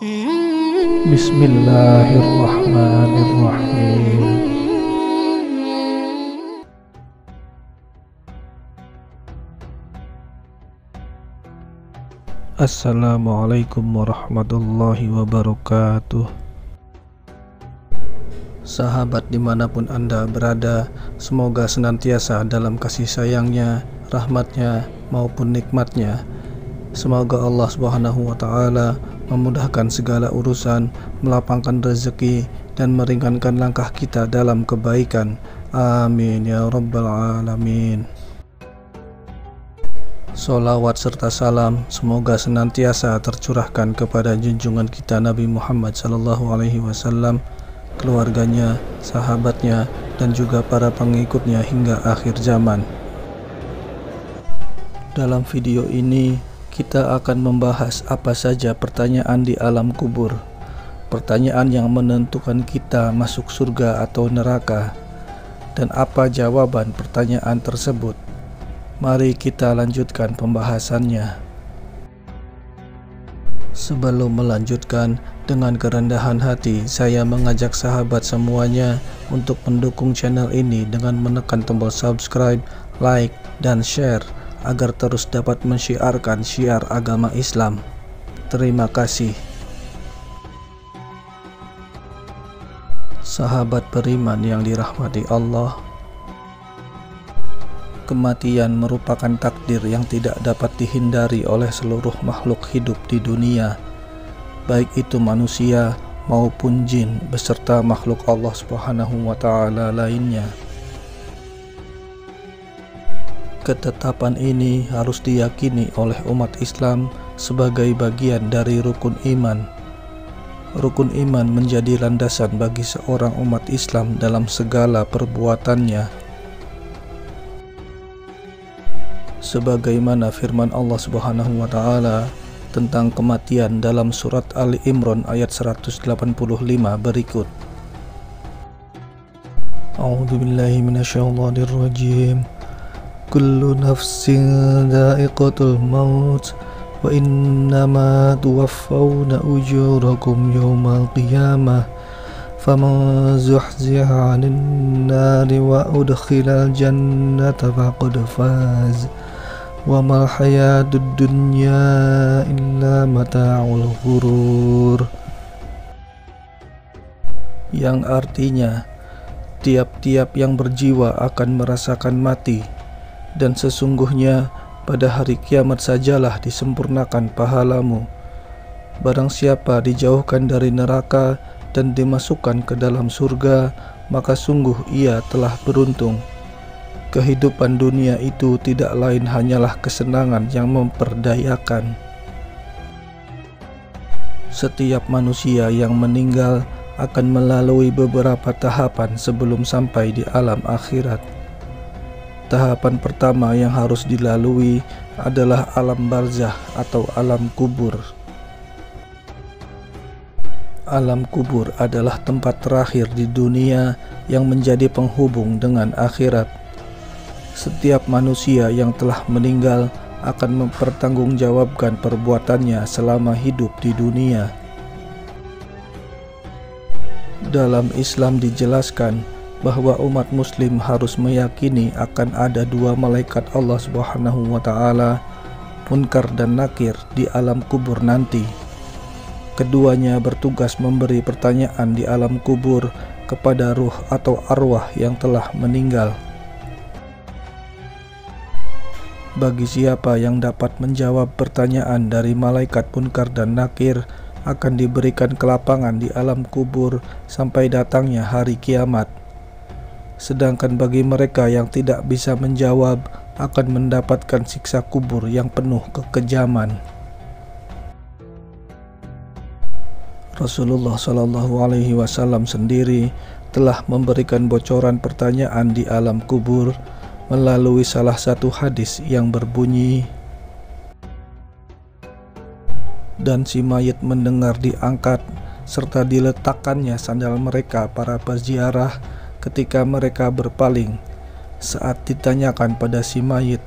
Bismillahirrahmanirrahim. Assalamualaikum warahmatullahi wabarakatuh. Sahabat dimanapun Anda berada, semoga senantiasa dalam kasih sayangnya, rahmatnya maupun nikmatnya. Semoga Allah Subhanahu wa Ta'ala memudahkan segala urusan, melapangkan rezeki, dan meringankan langkah kita dalam kebaikan. Amin ya rabbal alamin. Sholawat serta salam semoga senantiasa tercurahkan kepada junjungan kita Nabi Muhammad SAW, keluarganya, sahabatnya, dan juga para pengikutnya hingga akhir zaman. Dalam video ini kita akan membahas apa saja pertanyaan di alam kubur, pertanyaan yang menentukan kita masuk surga atau neraka, dan apa jawaban pertanyaan tersebut. Mari kita lanjutkan pembahasannya. Sebelum melanjutkan, dengan kerendahan hati saya mengajak sahabat semuanya untuk mendukung channel ini dengan menekan tombol subscribe, like, dan share agar terus dapat mensyiarkan syiar agama Islam. Terima kasih. Sahabat beriman yang dirahmati Allah, kematian merupakan takdir yang tidak dapat dihindari oleh seluruh makhluk hidup di dunia, baik itu manusia maupun jin beserta makhluk Allah Subhanahu wa Ta'ala lainnya. Ketetapan ini harus diyakini oleh umat Islam sebagai bagian dari rukun iman. Rukun iman menjadi landasan bagi seorang umat Islam dalam segala perbuatannya. Sebagaimana firman Allah Subhanahu wa Ta'ala tentang kematian dalam surat Ali Imran ayat 185 berikut. A'udzubillahi minasyaitonirrajim. Kullu nafsin dha'iqatul maut wa innama tuwaffawna ujurakum yawmal qiyamah faman zuhziha 'anil nari wa udkhilal jannata faqad faz wa mal hayatud dunya illa mata'ul ghurur, yang artinya tiap-tiap yang berjiwa akan merasakan mati, dan sesungguhnya pada hari kiamat sajalah disempurnakan pahalamu. Barang siapa dijauhkan dari neraka dan dimasukkan ke dalam surga, maka sungguh ia telah beruntung. Kehidupan dunia itu tidak lain hanyalah kesenangan yang memperdayakan. Setiap manusia yang meninggal akan melalui beberapa tahapan sebelum sampai di alam akhirat. Tahapan pertama yang harus dilalui adalah alam barzakh atau alam kubur. Alam kubur adalah tempat terakhir di dunia yang menjadi penghubung dengan akhirat. Setiap manusia yang telah meninggal akan mempertanggungjawabkan perbuatannya selama hidup di dunia. Dalam Islam dijelaskan bahwa umat muslim harus meyakini akan ada dua malaikat Allah Subhanahu wa Ta'ala, Munkar dan Nakir, di alam kubur nanti. Keduanya bertugas memberi pertanyaan di alam kubur kepada ruh atau arwah yang telah meninggal. Bagi siapa yang dapat menjawab pertanyaan dari malaikat Munkar dan Nakir, akan diberikan kelapangan di alam kubur sampai datangnya hari kiamat. Sedangkan bagi mereka yang tidak bisa menjawab akan mendapatkan siksa kubur yang penuh kekejaman. Rasulullah SAW sendiri telah memberikan bocoran pertanyaan di alam kubur melalui salah satu hadis yang berbunyi, dan si mayit mendengar diangkat serta diletakkannya sandal mereka para peziarah ketika mereka berpaling saat ditanyakan pada si mayit,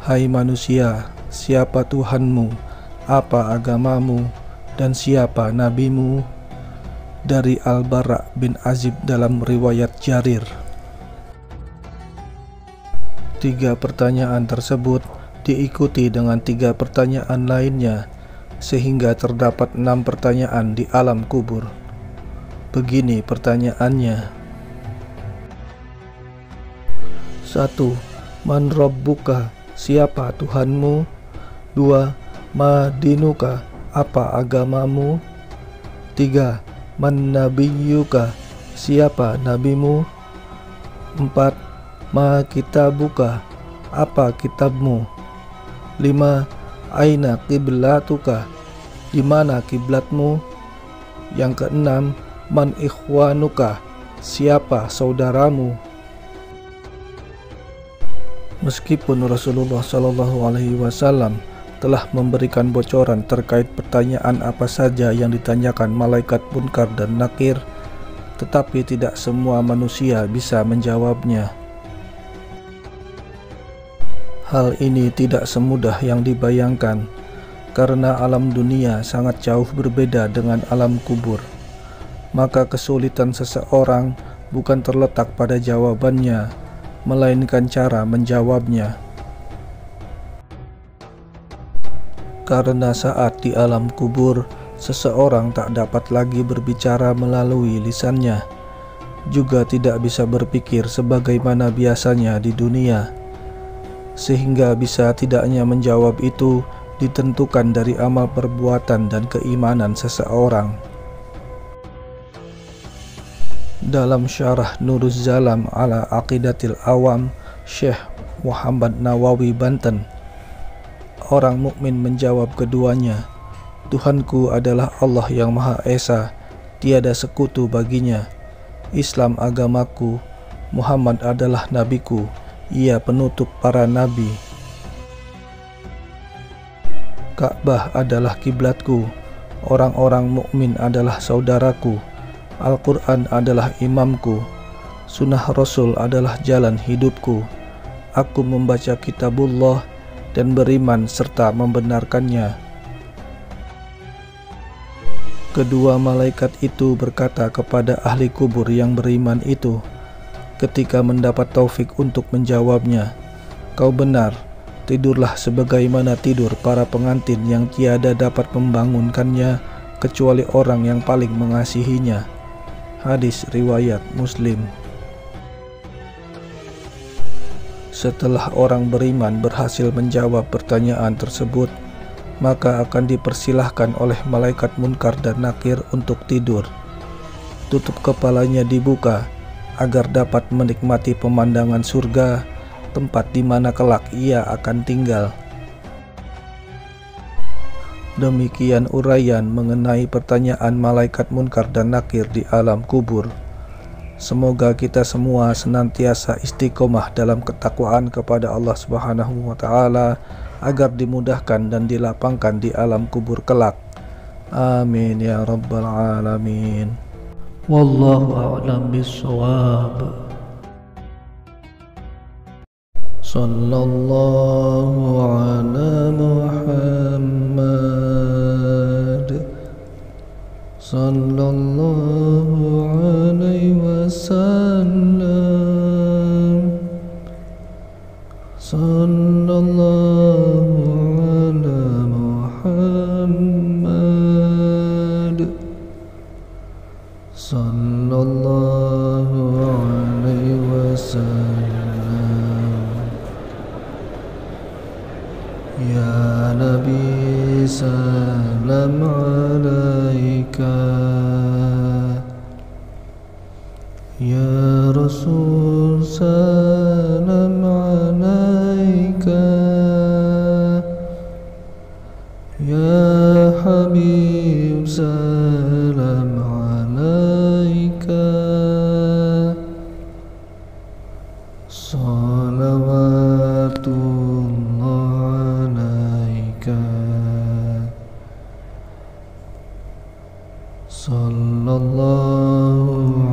"Hai manusia, siapa Tuhanmu? Apa agamamu?" dan siapa nabimu? Dari Al-Bara bin Azib dalam riwayat Jarir. 3 pertanyaan tersebut diikuti dengan 3 pertanyaan lainnya, sehingga terdapat 6 pertanyaan di alam kubur. Begini pertanyaannya. 1. Man Rabbuka? Siapa Tuhanmu? 2. Ma dinuka? Apa agamamu? 3. Man nabiyyuka? Siapa nabimu? 4. Ma kitabuka? Apa kitabmu? 5. Aina qiblatuka? Di mana kiblatmu? Yang keenam, man ikhwanuka? Siapa saudaramu? Meskipun Rasulullah SAW telah memberikan bocoran terkait pertanyaan apa saja yang ditanyakan malaikat Munkar dan Nakir, tetapi tidak semua manusia bisa menjawabnya. Hal ini tidak semudah yang dibayangkan, karena alam dunia sangat jauh berbeda dengan alam kubur. Maka kesulitan seseorang bukan terletak pada jawabannya, melainkan cara menjawabnya. Karena saat di alam kubur, seseorang tak dapat lagi berbicara melalui lisannya, juga tidak bisa berpikir sebagaimana biasanya di dunia, sehingga bisa tidaknya menjawab itu ditentukan dari amal perbuatan dan keimanan seseorang. Dalam syarah Nuruz Zalam ala Aqidatil Awam, Syekh Muhammad Nawawi Banten, orang mukmin menjawab keduanya, Tuhanku adalah Allah yang Maha Esa, tiada sekutu baginya. Islam agamaku, Muhammad adalah nabiku, ia penutup para nabi. Ka'bah adalah kiblatku, orang-orang mukmin adalah saudaraku, Al-Quran adalah imamku, sunnah Rasul adalah jalan hidupku. Aku membaca kitabullah dan beriman serta membenarkannya. Kedua malaikat itu berkata kepada ahli kubur yang beriman itu, ketika mendapat taufik untuk menjawabnya, kau benar, tidurlah sebagaimana tidur para pengantin yang tiada dapat membangunkannya kecuali orang yang paling mengasihinya. Hadis riwayat Muslim. Setelah orang beriman berhasil menjawab pertanyaan tersebut, maka akan dipersilahkan oleh malaikat Munkar dan Nakir untuk tidur. Tutup kepalanya dibuka agar dapat menikmati pemandangan surga, tempat di mana kelak ia akan tinggal. Demikian uraian mengenai pertanyaan malaikat Munkar dan Nakir di alam kubur. Semoga kita semua senantiasa istiqomah dalam ketakwaan kepada Allah Subhanahu wa Ta'ala, agar dimudahkan dan dilapangkan di alam kubur kelak. Amin ya rabbal alamin. Wallahu a'lam bissawab. Sallallahu ala Muhammad, sallallahu alaihi wasallam, sallallahu ala Muhammad, sallallahu alaihi wasallam. Ya Nabi salam alaika, Ya Rasul salam alaika, Ya Habib salam alaika, salawatullah alaika, sallallahu